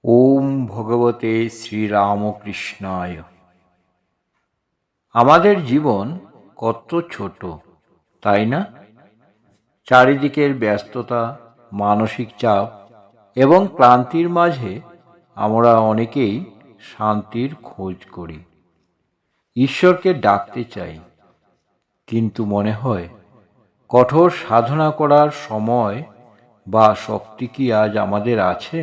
ওম ভগবতে শ্রীরামকৃষ্ণায়। আমাদের জীবন কত ছোট, তাই না? চারিদিকের ব্যস্ততা, মানসিক চাপ এবং ক্লান্তির মাঝে আমরা অনেকেই শান্তির খোঁজ করি, ঈশ্বরকে ডাকতে চাই, কিন্তু মনে হয় কঠোর সাধনা করার সময় বা শক্তি কি আজ আমাদের আছে?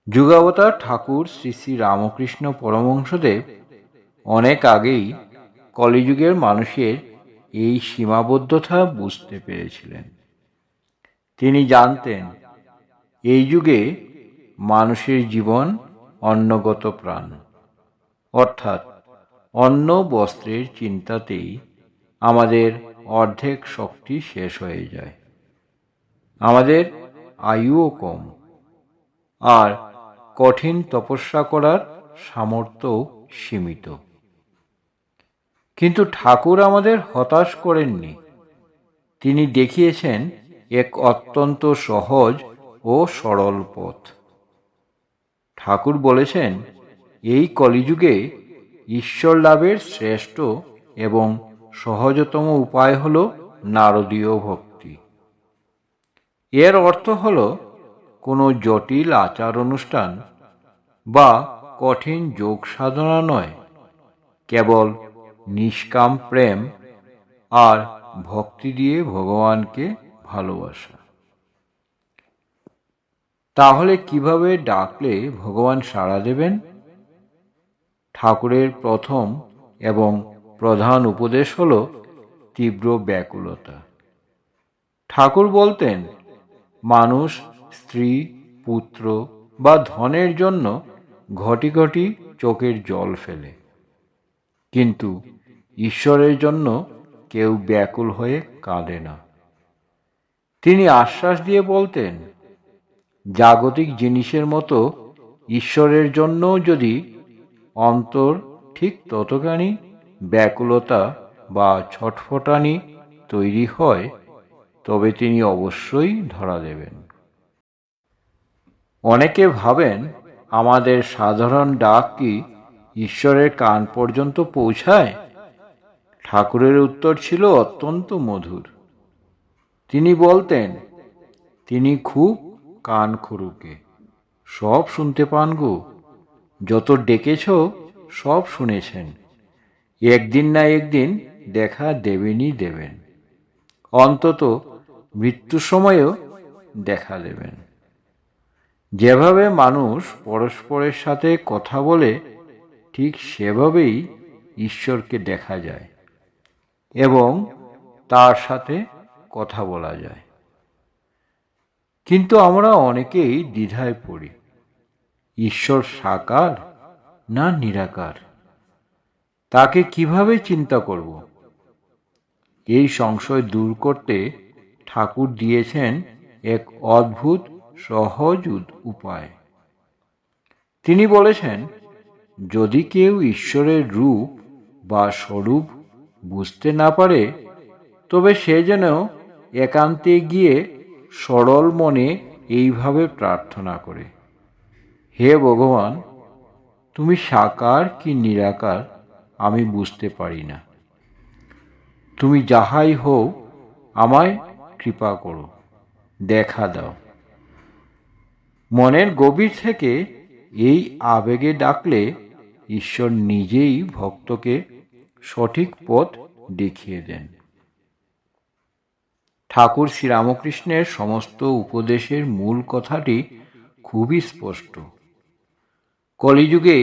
যুগাবতার ঠাকুর শ্রী শ্রী রামকৃষ্ণ পরমহংসদেব অনেক আগেই কলিযুগের মানুষের এই সীমাবদ্ধতা বুঝতে পেরেছিলেন। তিনি জানতেন এই যুগে মানুষের জীবন অন্নগত প্রাণ, অর্থাৎ অন্ন বস্ত্রের চিন্তাতেই আমাদের অর্ধেক শক্তি শেষ হয়ে যায়, আমাদের আয়ুও কম, আর কঠিন তপস্যা করার সামর্থ্য সীমিত। কিন্তু ঠাকুর আমাদের হতাশ করেননি। তিনি দেখিয়েছেন এক অত্যন্ত সহজ ও সরল পথ। ঠাকুর বলেছেন, এই কলিযুগে ঈশ্বর লাভের শ্রেষ্ঠ এবং সহজতম উপায় হল নারদীয় ভক্তি। এর অর্থ হল কোনো জটিল আচার অনুষ্ঠান বা কঠিন যোগ সাধনা নয়, কেবল নিষ্কাম প্রেম আর ভক্তি দিয়ে ভগবানকে ভালোবাসা। তাহলে কিভাবে ডাকলে ভগবান সাড়া দেবেন? ঠাকুরের প্রথম এবং প্রধান উপদেশ হল তীব্র ব্যাকুলতা। ঠাকুর বলতেন, মানুষ স্ত্রী, পুত্র বা ধনের জন্য ঘটি ঘটি চোখের জল ফেলে, কিন্তু ঈশ্বরের জন্য কেউ ব্যাকুল হয়ে কাঁদে না। তিনি আশ্বাস দিয়ে বলতেন, জাগতিক জিনিসের মতো ঈশ্বরের জন্য যদি অন্তর ঠিক ততখানি ব্যাকুলতা বা ছটফটানি তৈরি হয়, তবে তিনি অবশ্যই ধরা দেবেন। অনেকে ভাবেন, আমাদের সাধারণ ডাক কি ঈশ্বরের কান পর্যন্ত পৌঁছায়? ঠাকুরের উত্তর ছিল অত্যন্ত মধুর। তিনি বলতেন, তিনি খুব কান খুরুকে, সব শুনতে পান গো, যত ডেকেছ সব শুনেছেন, একদিন না একদিন দেখা দেবেনই দেবেন, অন্তত মৃত্যুর সময়ও দেখা দেবেন। যেভাবে মানুষ পরস্পরের সাথে কথা বলে, ঠিক সেভাবেই ঈশ্বরকে দেখা যায় এবং তার সাথে কথা বলা যায়। কিন্তু আমরা অনেকেই দ্বিধায় পড়ি, ঈশ্বর সাকার না নিরাকার, তাকে কিভাবে চিন্তা করব? এই সংশয় দূর করতে ঠাকুর দিয়েছেন এক অদ্ভুত সহজ উপায়। তিনি বলেছেন, যদি কেউ ঈশ্বরের রূপ বা স্বরূপ বুঝতে না পারে, তবে সে যেন একান্তে গিয়ে সরল মনে এইভাবে প্রার্থনা করে, হে ভগবান, তুমি সাকার কি নিরাকার আমি বুঝতে পারি না, তুমি যাহাই হও আমায় কৃপা করো, দেখা দাও। মনের গভীর থেকে এই আবেগে ডাকলে ঈশ্বর নিজেই ভক্তকে সঠিক পথ দেখিয়ে দেন। ঠাকুর শ্রীরামকৃষ্ণের সমস্ত উপদেশের মূল কথাটি খুবই স্পষ্ট। কলিযুগে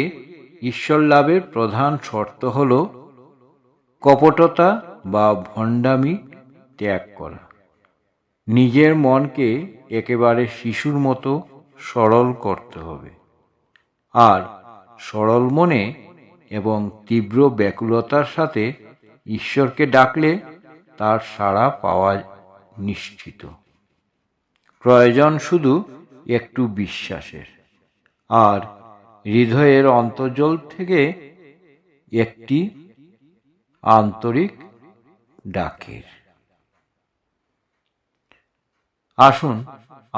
ঈশ্বর লাভের প্রধান শর্ত হল কপটতা বা ভণ্ডামি ত্যাগ করা, নিজের মনকে একেবারে শিশুর মতো সরল করতে হবে, আর সরল মনে এবং তীব্র ব্যাকুলতার সাথে ঈশ্বরকে ডাকলে তার সাড়া পাওয়া নিশ্চিত। প্রয়োজন শুধু একটু বিশ্বাসের, আর হৃদয়ের অন্তর্জল থেকে একটি আন্তরিক ডাকের। আসুন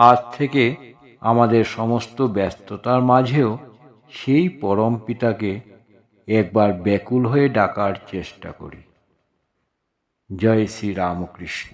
আজ থেকে আমাদের সমস্ত ব্যস্ততার মাঝেও সেই পরম পিতাকে একবার ব্যাকুল হয়ে ডাকার চেষ্টা করি। জয় শ্রী রামকৃষ্ণ।